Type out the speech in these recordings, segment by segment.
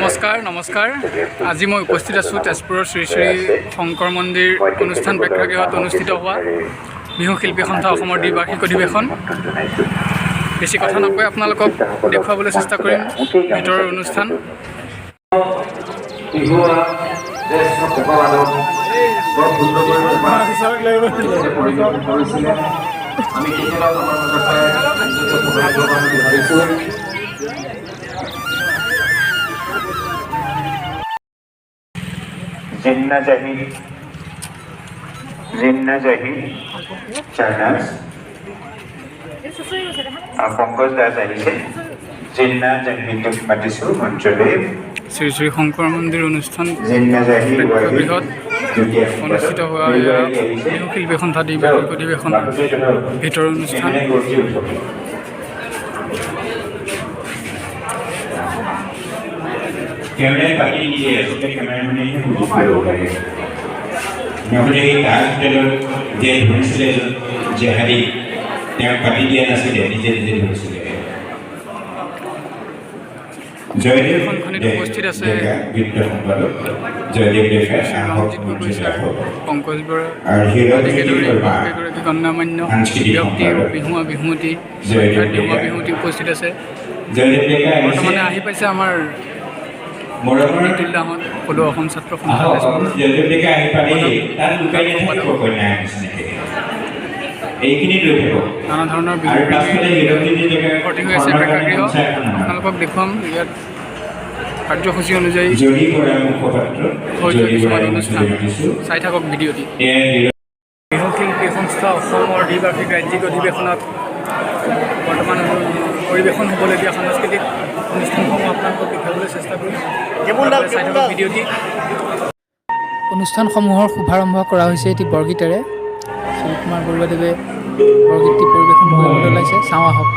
নমস্কাৰ আজি মই উপস্থিত আছোঁ তেজপুৰৰ শ্ৰী শ্ৰী শংকৰ মন্দিৰ অনুষ্ঠান প্ৰেক্ষাগৃহত অনুষ্ঠিত হোৱা বিহু শিল্পী সন্থা অসমৰ দ্বিবাৰ্ষিক অধিৱেশন। বেছি কথা নকৈ আপোনালোকক দেখুৱাবলৈ চেষ্টা কৰিম ভিতৰৰ অনুষ্ঠান। जिन्ना जाहिर चार्नास पंकज दास আহিছে जिन्ना जाहिर मातिছো মঞ্চলৈ। শ্ৰী শ্ৰী শংকৰ মন্দিৰ অনুষ্ঠান जिन्ना जाहिर বৃহৎ অনুষ্ঠিত হোৱা বিহু শিল্পী সন্থা দ্বিবাৰ্ষিক অধিৱেশনৰ ভিতৰৰ অনুষ্ঠান। कैमरे बाकी ये इसके कैमरे में नहीं है मुझे ये काज चलो जे भूसले जे हरी त्या पाटी दिया ना से निजे निजे भूसले जयदेव উপস্থিত আছে जयदेव देखा পংকজ বৰা और हीरो এগৰাকী গণ্যমান্য ব্যক্তি বিহুৱা বিহুৱতী বিহুৱা বিহুৱতী উপস্থিত আছে। जयदेव देखा বৰ্তমানে আহি পাইছে আমাৰ তিল্লাহত সকলো অসম ছাত্ৰ সন্থা जयदेव देखा आही पाले तार लुकाই নাথাকিব কন্যা নিচিনাকে এইখিনি লৈ থাকিব নানা ধৰণৰ বিহু ভৰ্তি হৈ আছে প্ৰেক্ষাগৃহ। আপোনালোকক দেখুৱাম ইয়াত কাৰ্যসূচী অনুযায়ী হৈ যোৱা কিছুমান অনুষ্ঠান চাই থাকক ভিডিঅ'টি। বিহু শিল্পী সংস্থা অসমৰ দ্বিবাৰ্ষিক ৰাজ্যিক অধিৱেশনত বৰ্তমান পৰিৱেশন হ'বলগীয়া সাংস্কৃতিক অনুষ্ঠানসমূহ আপোনালোকক দেখুৱাবলৈ চেষ্টা কৰিম। চাই থাকক ভিডিঅ'টি। অনুষ্ঠানসমূহৰ শুভাৰম্ভ কৰা হৈছে এটি বৰগীতেৰে। সুনীল কুমাৰ বৰুৱাদেৱে বৰগীতটি পৰিৱেশন কৰিবলৈ ওলাইছে, চাওঁ আহক।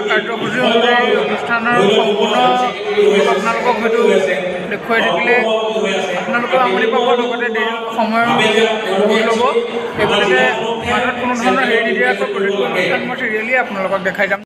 কাৰ্যসূচী অনুযায়ী অনুষ্ঠানৰ সম্পূৰ্ণ আপোনালোকক হয়তো দেখুৱাই থাকিলে আপোনালোকে আমনি পাব, লগতে দেৰি সময় গৈ ল'ব। সেই গতিকে মাজত কোনো ধৰণৰ হেৰি নিদিয়াকৈ প্ৰতিটো অনুষ্ঠান মই চিৰিয়েলি আপোনালোকক দেখাই যাম।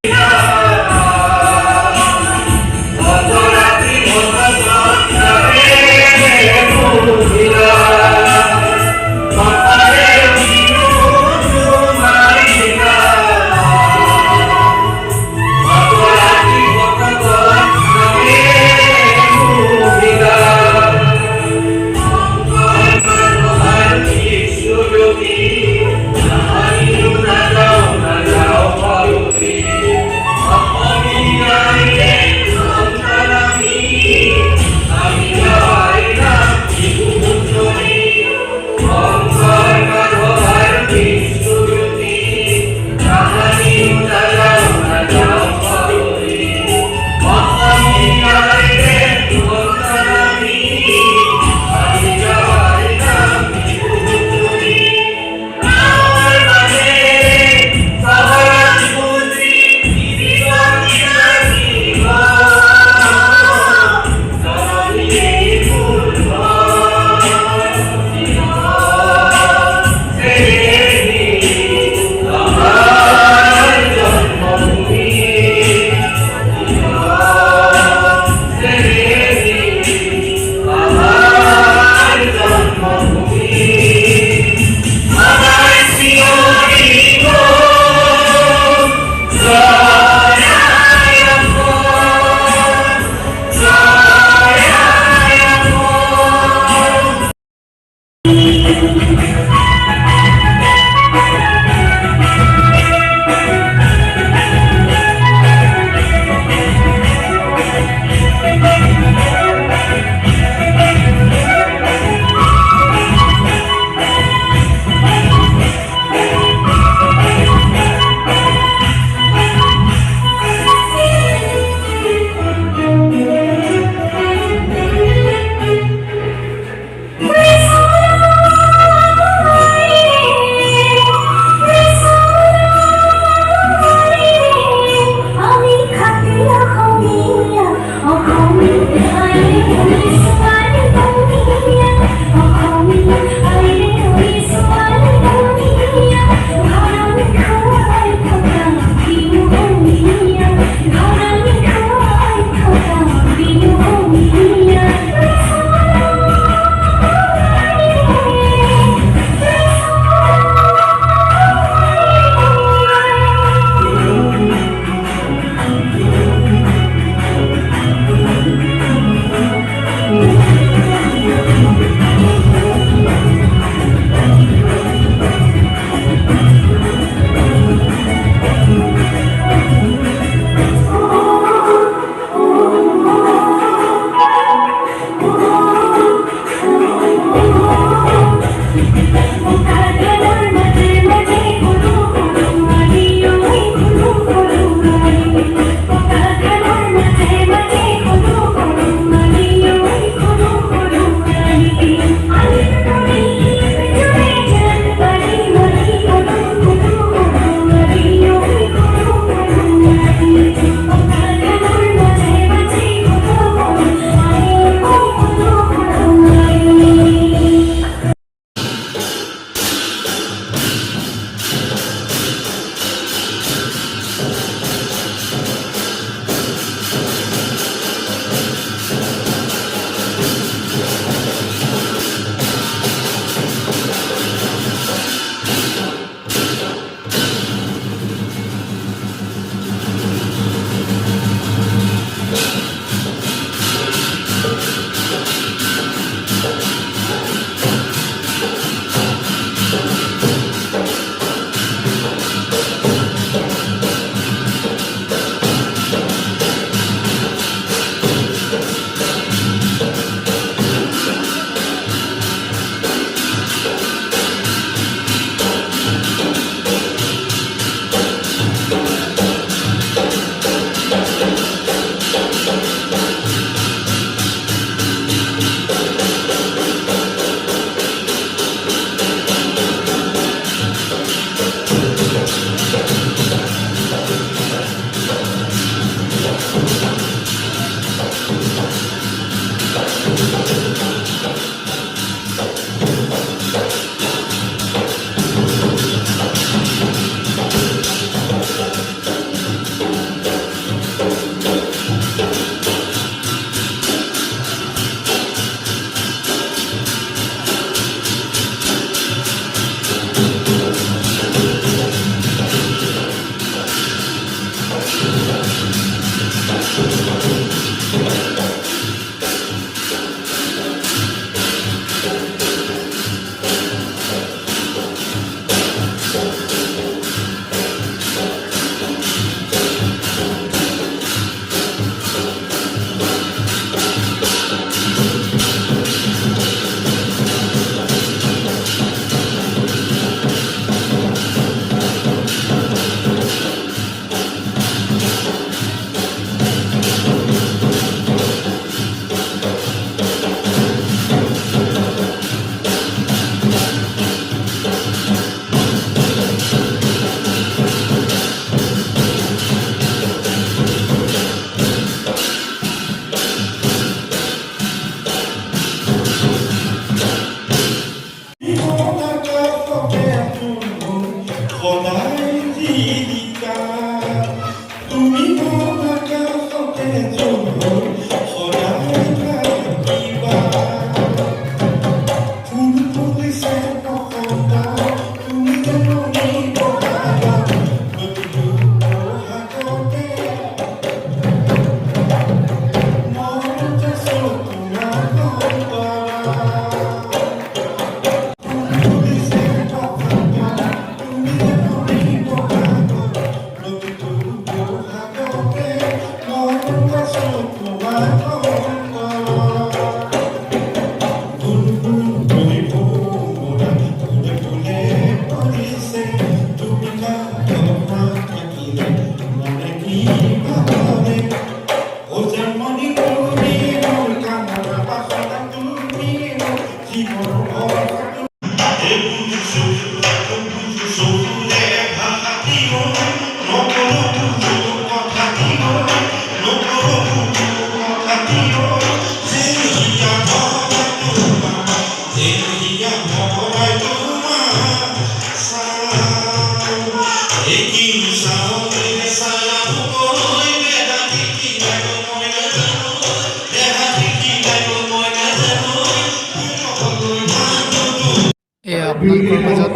এয়া আপোনালোকৰ মাজত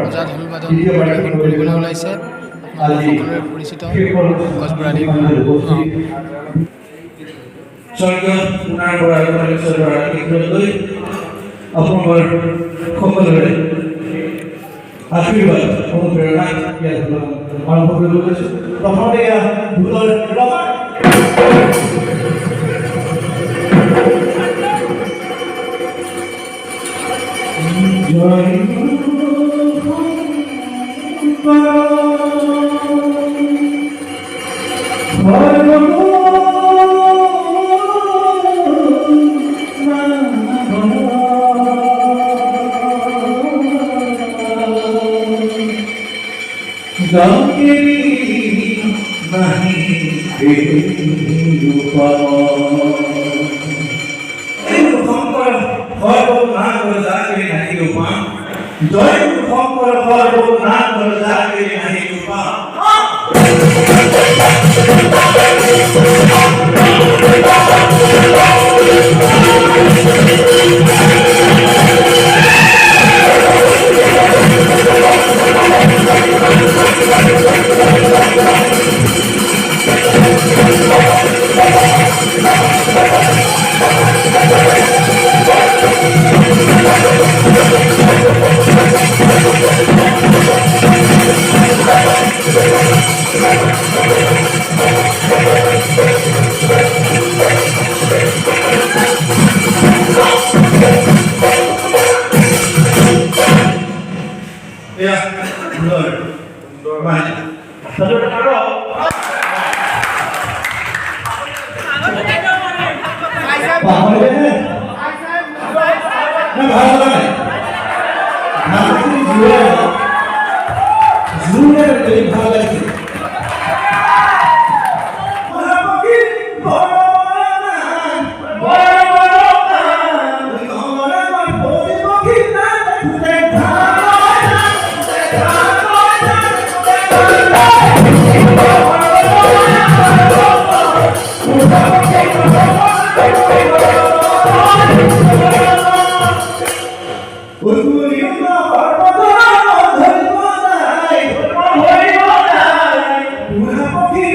ওজা ঢোল বাদন পৰিৱেশন কৰিবলৈ ওলাইছে আপোনালোক সকলোৰে পৰিচিত পংকজ বৰালী। স্বৰ্গীয় পুনাৰ বৰা কলেজৰ গৰাকীলৈ আপোনালোকৰ সকলোৰে আশীৰ্বাদ অনুপ্ৰেৰণা ইয়াত আৰম্ভ কৰিব গৈছোঁ। প্ৰথমতে এয়া ঢোলৰ জয় শংকৰ সৰ্বনাশ জাগে নাহি ৰূপা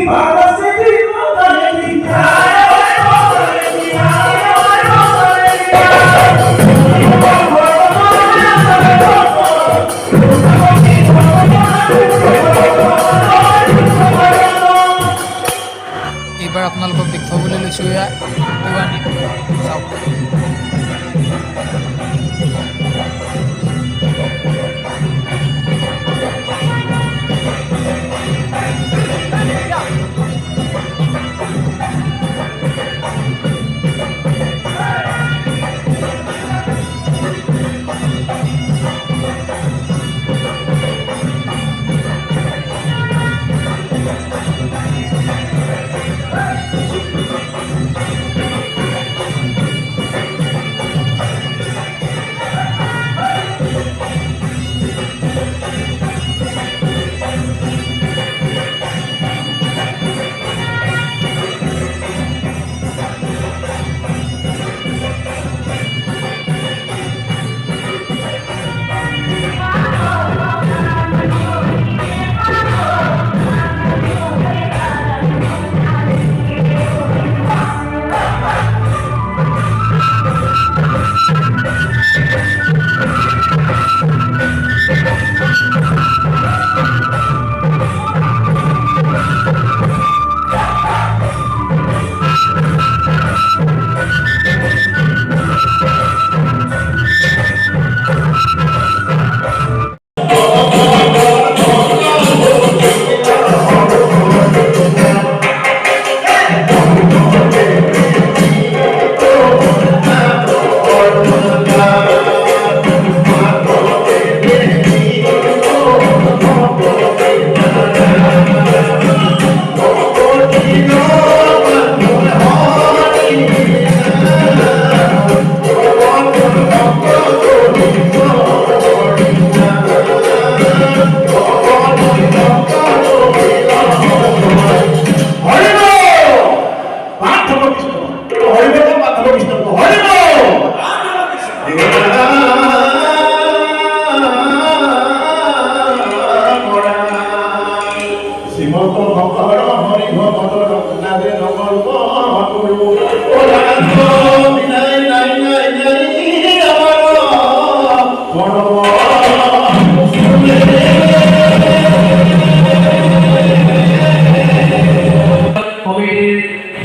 Bye. আপোনালোকক দেখুৱাবলৈ লৈছোঁ এয়া বিহুৱা নৃত্য চাওক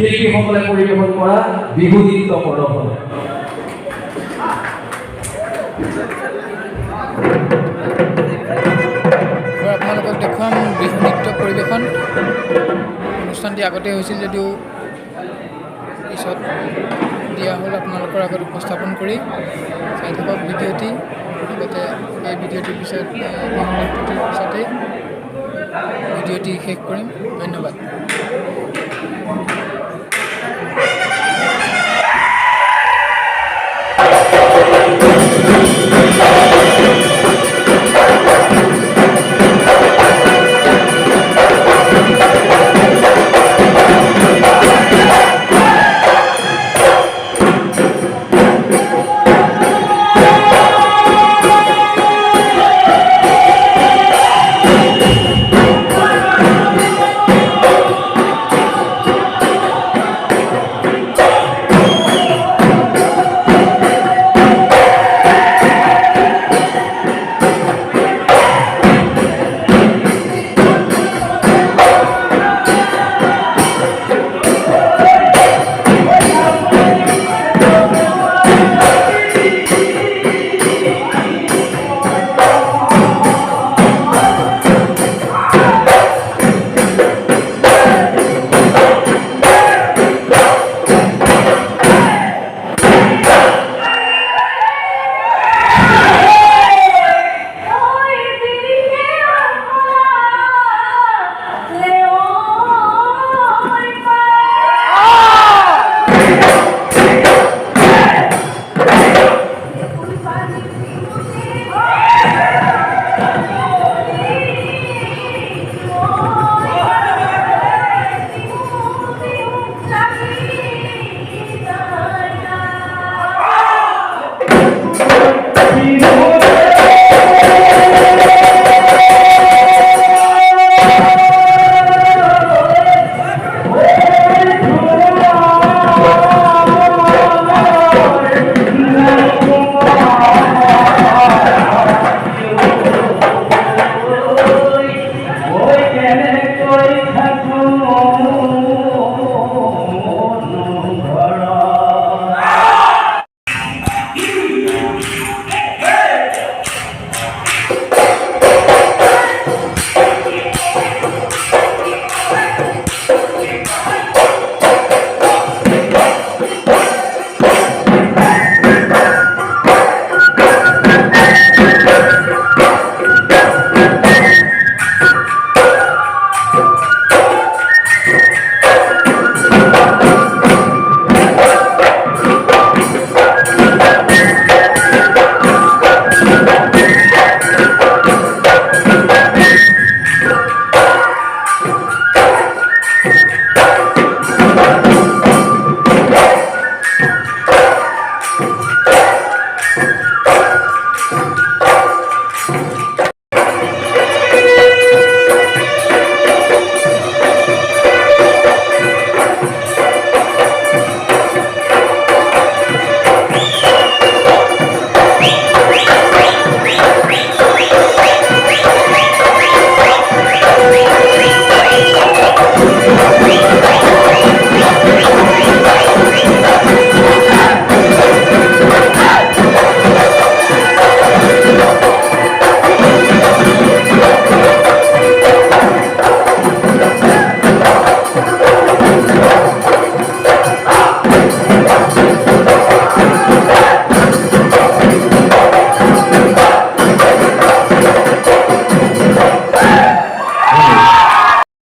শিল্পীসকলে পৰিৱেশন কৰা বিহু নৃত্য প্ৰদৰ্শন আপোনালোকক দেখুৱাম বিহু নৃত্য পৰিৱেশন অনুষ্ঠানটি আগতে হৈছিল যদিও পিছত দিয়া হ'ল আপোনালোকৰ আগত উপস্থাপন কৰি চাই থাকক ভিডিঅ'টি লগতে এই ভিডিঅ'টিৰ পিছত বিহু নৃত্যটিৰ পিছতেই ভিডিঅ'টি শেষ কৰিম ধন্যবাদ